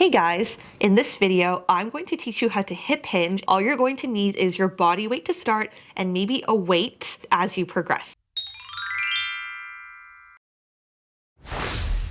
Hey guys, in this video, I'm going to teach you how to hip hinge. All you're going to need is your body weight to start and maybe a weight as you progress.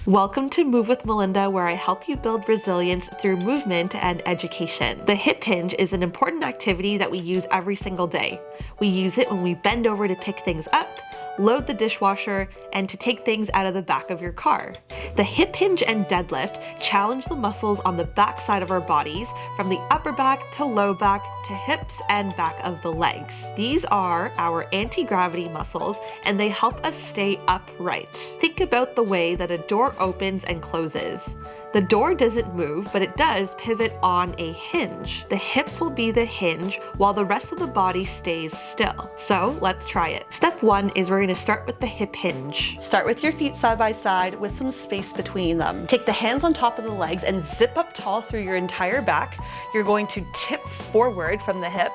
Welcome to Move with Melinda, where I help you build resilience through movement and education. The hip hinge is an important activity that we use every single day. We use it when we bend over to pick things up, load the dishwasher, and to take things out of the back of your car. The hip hinge and deadlift challenge the muscles on the back side of our bodies, from the upper back to low back to hips and back of the legs. These are our anti-gravity muscles, and they help us stay upright. Think about the way that a door opens and closes. The door doesn't move, but it does pivot on a hinge. The hips will be the hinge while the rest of the body stays still. So let's try it. Step one is we're going to start with the hip hinge. Start with your feet side by side with some space between them. Take the hands on top of the legs and zip up tall through your entire back. You're going to tip forward from the hip,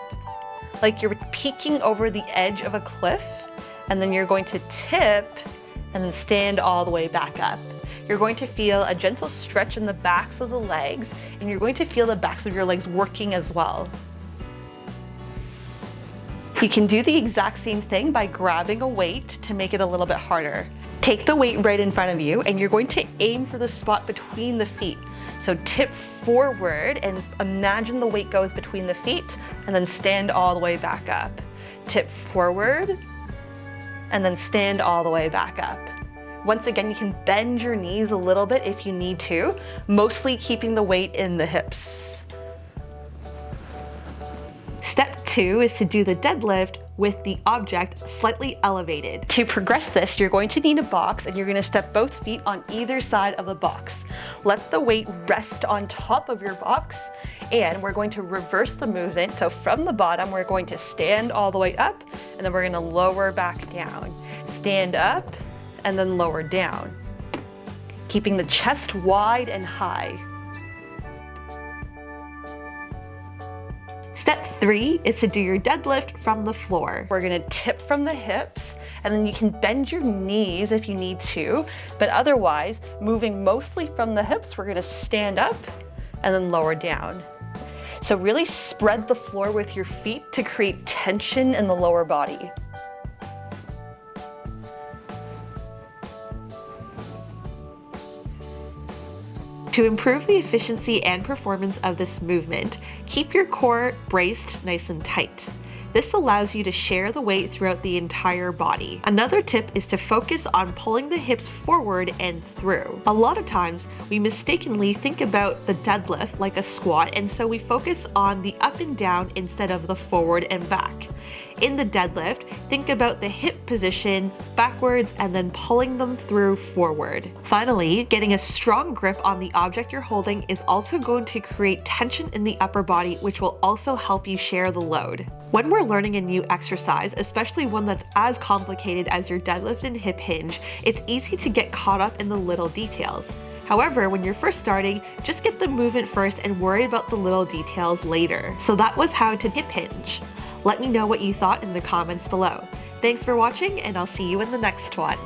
like you're peeking over the edge of a cliff, and then you're going to tip and then stand all the way back up. You're going to feel a gentle stretch in the backs of the legs, and you're going to feel the backs of your legs working as well. You can do the exact same thing by grabbing a weight to make it a little bit harder. Take the weight right in front of you, and you're going to aim for the spot between the feet. So tip forward and imagine the weight goes between the feet, and then stand all the way back up. Tip forward, and then stand all the way back up. Once again, you can bend your knees a little bit if you need to, mostly keeping the weight in the hips. Step two is to do the deadlift with the object slightly elevated. To progress this, you're going to need a box, and you're going to step both feet on either side of the box. Let the weight rest on top of your box, and we're going to reverse the movement. So from the bottom, we're going to stand all the way up, and then we're going to lower back down. Stand up, and then lower down, keeping the chest wide and high. Step three is to do your deadlift from the floor. We're gonna tip from the hips, and then you can bend your knees if you need to, but otherwise, moving mostly from the hips, we're gonna stand up and then lower down. So really spread the floor with your feet to create tension in the lower body. To improve the efficiency and performance of this movement, keep your core braced nice and tight. This allows you to share the weight throughout the entire body. Another tip is to focus on pulling the hips forward and through. A lot of times, we mistakenly think about the deadlift like a squat, and so we focus on the up and down instead of the forward and back. In the deadlift, think about the hip position backwards and then pulling them through forward. Finally, getting a strong grip on the object you're holding is also going to create tension in the upper body, which will also help you share the load. When we're learning a new exercise, especially one that's as complicated as your deadlift and hip hinge, it's easy to get caught up in the little details. However, when you're first starting, just get the movement first and worry about the little details later. So that was how to hip hinge. Let me know what you thought in the comments below. Thanks for watching, and I'll see you in the next one.